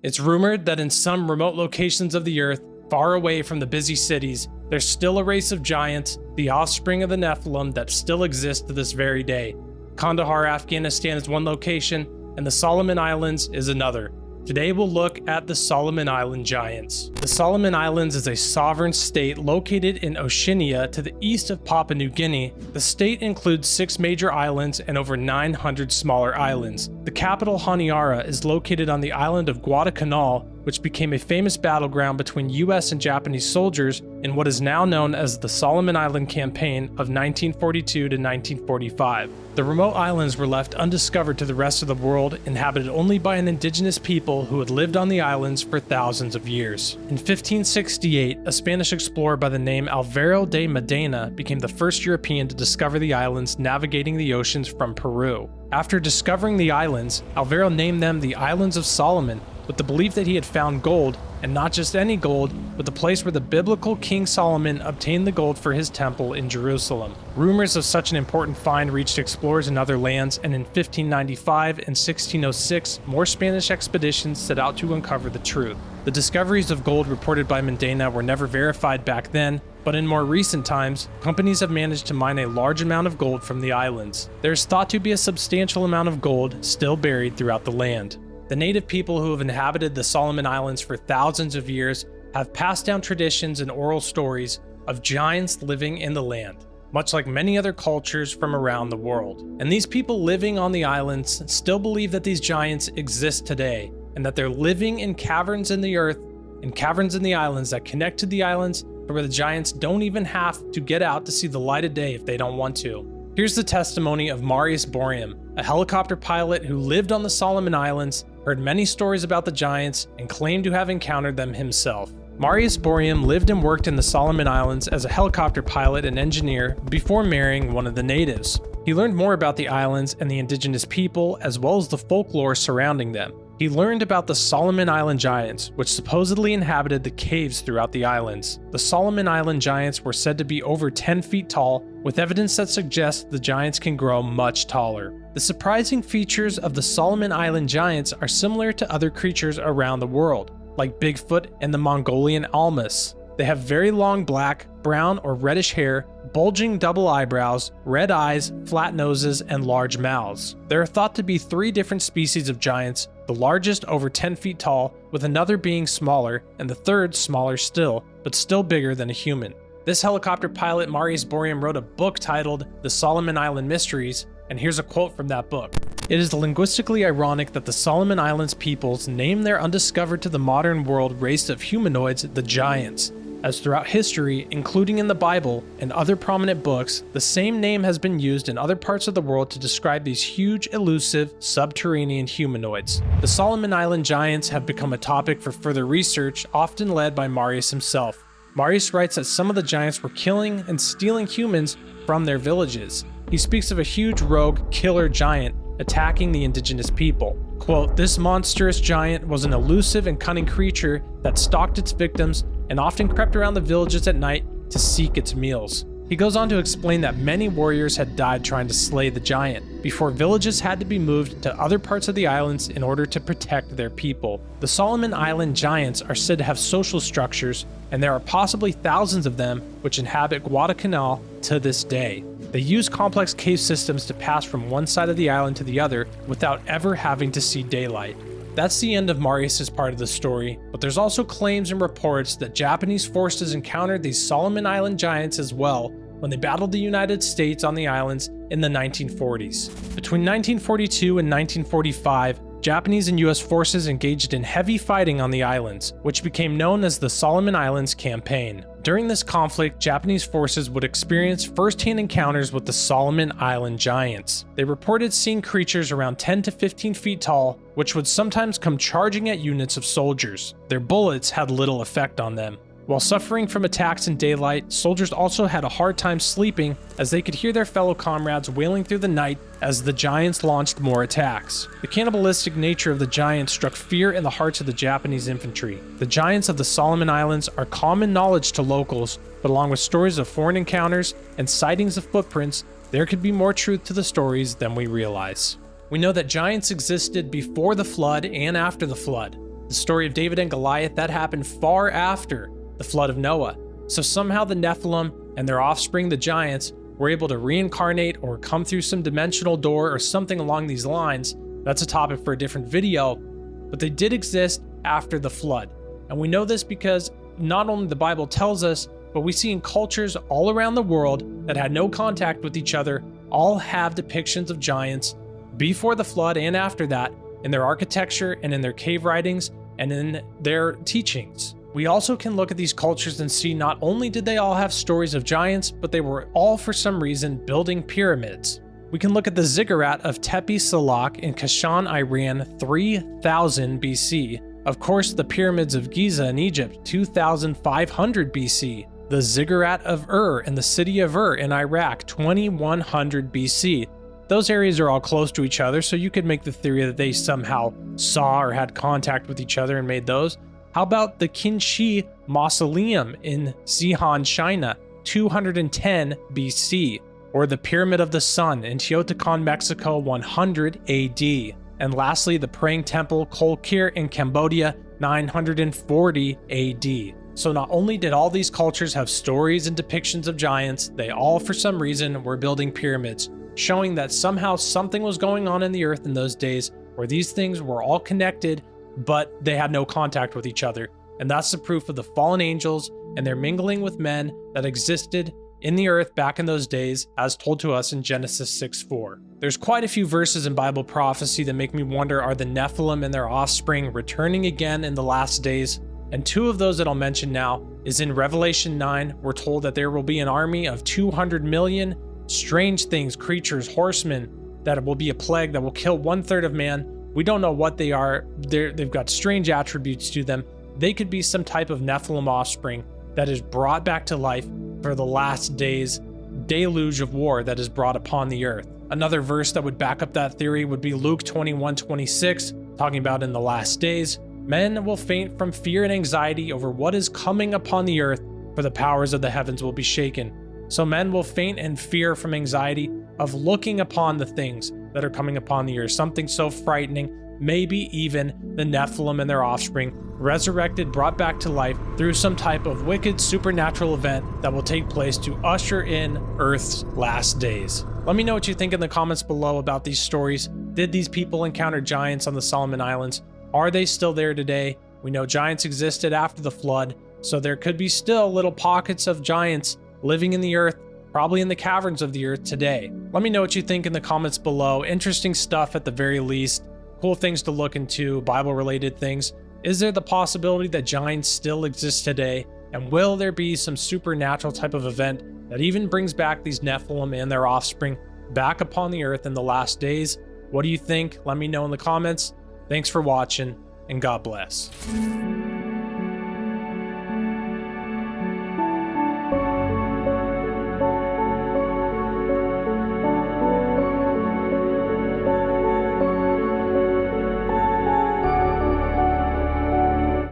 It's rumored that in some remote locations of the earth, far away from the busy cities, there's still a race of giants, the offspring of the Nephilim, that still exist to this very day. Kandahar, Afghanistan is one location, and the Solomon Islands is another. Today we'll look at the Solomon Island Giants. The Solomon Islands is a sovereign state located in Oceania to the east of Papua New Guinea. The state includes 6 major islands and over 900 smaller islands. The capital, Honiara, is located on the island of Guadalcanal, which became a famous battleground between US and Japanese soldiers in what is now known as the Solomon Island Campaign of 1942 to 1945. The remote islands were left undiscovered to the rest of the world, inhabited only by an indigenous people who had lived on the islands for thousands of years. In 1568, a Spanish explorer by the name Alvaro de Medina became the first European to discover the islands, navigating the oceans from Peru. After discovering the islands, Alvaro named them the Islands of Solomon, with the belief that he had found gold, and not just any gold, but the place where the biblical King Solomon obtained the gold for his temple in Jerusalem. Rumors of such an important find reached explorers in other lands, and in 1595 and 1606, more Spanish expeditions set out to uncover the truth. The discoveries of gold reported by Medina were never verified back then, but in more recent times, companies have managed to mine a large amount of gold from the islands. There is thought to be a substantial amount of gold still buried throughout the land. The native people who have inhabited the Solomon Islands for thousands of years have passed down traditions and oral stories of giants living in the land, much like many other cultures from around the world. And these people living on the islands still believe that these giants exist today, and that they're living in caverns in the earth, in caverns in the islands that connect to the islands, where the giants don't even have to get out to see the light of day if they don't want to. Here's the testimony of Marius Borium, a helicopter pilot who lived on the Solomon Islands, heard many stories about the giants, and claimed to have encountered them himself. Marius Borium lived and worked in the Solomon Islands as a helicopter pilot and engineer before marrying one of the natives. He learned more about the islands and the indigenous people, as well as the folklore surrounding them. He learned about the Solomon Island Giants, which supposedly inhabited the caves throughout the islands. The Solomon Island Giants were said to be over 10 feet tall, with evidence that suggests the giants can grow much taller. The surprising features of the Solomon Island Giants are similar to other creatures around the world, like Bigfoot and the Mongolian Almas. They have very long black, brown, or reddish hair, bulging double eyebrows, red eyes, flat noses, and large mouths. There are thought to be 3 different species of giants, the largest over 10 feet tall, with another being smaller, and the third smaller still, but still bigger than a human. This helicopter pilot, Marius Borium, wrote a book titled The Solomon Island Mysteries, and here's a quote from that book. "It is linguistically ironic that the Solomon Islands peoples name their undiscovered to the modern world race of humanoids the giants, as throughout history, including in the Bible and other prominent books, the same name has been used in other parts of the world to describe these huge, elusive, subterranean humanoids. The Solomon Island Giants have become a topic for further research, often led by Marius himself. Marius writes that some of the giants were killing and stealing humans from their villages. He speaks of a huge rogue killer giant attacking the indigenous people. Quote, "This monstrous giant was an elusive and cunning creature that stalked its victims and often crept around the villages at night to seek its meals." He goes on to explain that many warriors had died trying to slay the giant, before villages had to be moved to other parts of the islands in order to protect their people. The Solomon Island Giants are said to have social structures, and there are possibly thousands of them which inhabit Guadalcanal to this day. They use complex cave systems to pass from one side of the island to the other without ever having to see daylight. That's the end of Marius's part of the story, but there's also claims and reports that Japanese forces encountered these Solomon Island Giants as well when they battled the United States on the islands in the 1940s. Between 1942 and 1945, Japanese and US forces engaged in heavy fighting on the islands, which became known as the Solomon Islands Campaign. During this conflict, Japanese forces would experience first-hand encounters with the Solomon Island Giants. They reported seeing creatures around 10 to 15 feet tall, which would sometimes come charging at units of soldiers. Their bullets had little effect on them. While suffering from attacks in daylight, soldiers also had a hard time sleeping as they could hear their fellow comrades wailing through the night as the giants launched more attacks. The cannibalistic nature of the giants struck fear in the hearts of the Japanese infantry. The giants of the Solomon Islands are common knowledge to locals, but along with stories of foreign encounters and sightings of footprints, there could be more truth to the stories than we realize. We know that giants existed before the flood and after the flood. The story of David and Goliath, that happened far after the flood of Noah. So somehow the Nephilim and their offspring, the giants, were able to reincarnate or come through some dimensional door or something along these lines. That's a topic for a different video, but they did exist after the flood. And we know this because not only the Bible tells us, but we see in cultures all around the world that had no contact with each other, all have depictions of giants before the flood and after that in their architecture and in their cave writings and in their teachings. We also can look at these cultures and see not only did they all have stories of giants, but they were all for some reason building pyramids. We can look at the ziggurat of Tepe Salak in Kashan, Iran, 3000 BC. Of course, the pyramids of Giza in Egypt, 2500 BC. The ziggurat of Ur in the city of Ur in Iraq, 2100 BC. Those areas are all close to each other, so you could make the theory that they somehow saw or had contact with each other and made those. How about the Qinshi Mausoleum in Xi'an, China, 210 BC? Or the Pyramid of the Sun in Teotihuacan, Mexico, 100 AD. And lastly, the Praying Temple Kolkir in Cambodia, 940 AD. So not only did all these cultures have stories and depictions of giants, they all for some reason were building pyramids, showing that somehow something was going on in the earth in those days where these things were all connected, but they had no contact with each other. And that's the proof of the fallen angels and their mingling with men that existed in the earth back in those days, as told to us in Genesis 6:4. There's quite a few verses in Bible prophecy that make me wonder, are the Nephilim and their offspring returning again in the last days? And two of those that I'll mention now is in Revelation 9. We're told that there will be an army of 200 million strange things, creatures, horsemen, that will be a plague that will kill 1/3 of man. We don't know what they are. They've got strange attributes to them. They could be some type of Nephilim offspring that is brought back to life for the last days deluge of war that is brought upon the earth. Another verse that would back up that theory would be Luke 21:26, talking about in the last days, men will faint from fear and anxiety over what is coming upon the earth, for the powers of the heavens will be shaken. So men will faint and fear from anxiety of looking upon the things that are coming upon the earth, something so frightening, maybe even the Nephilim and their offspring resurrected, brought back to life through some type of wicked supernatural event that will take place to usher in Earth's last days. Let me know what you think in the comments below about these stories. Did these people encounter giants on the Solomon Islands? Are they still there today? We know giants existed after the flood, so there could be still little pockets of giants living in the earth, probably in the caverns of the earth today. Let me know what you think in the comments below. Interesting stuff at the very least. Cool things to look into, Bible-related things. Is there the possibility that giants still exist today? And will there be some supernatural type of event that even brings back these Nephilim and their offspring back upon the earth in the last days? What do you think? Let me know in the comments. Thanks for watching, and God bless.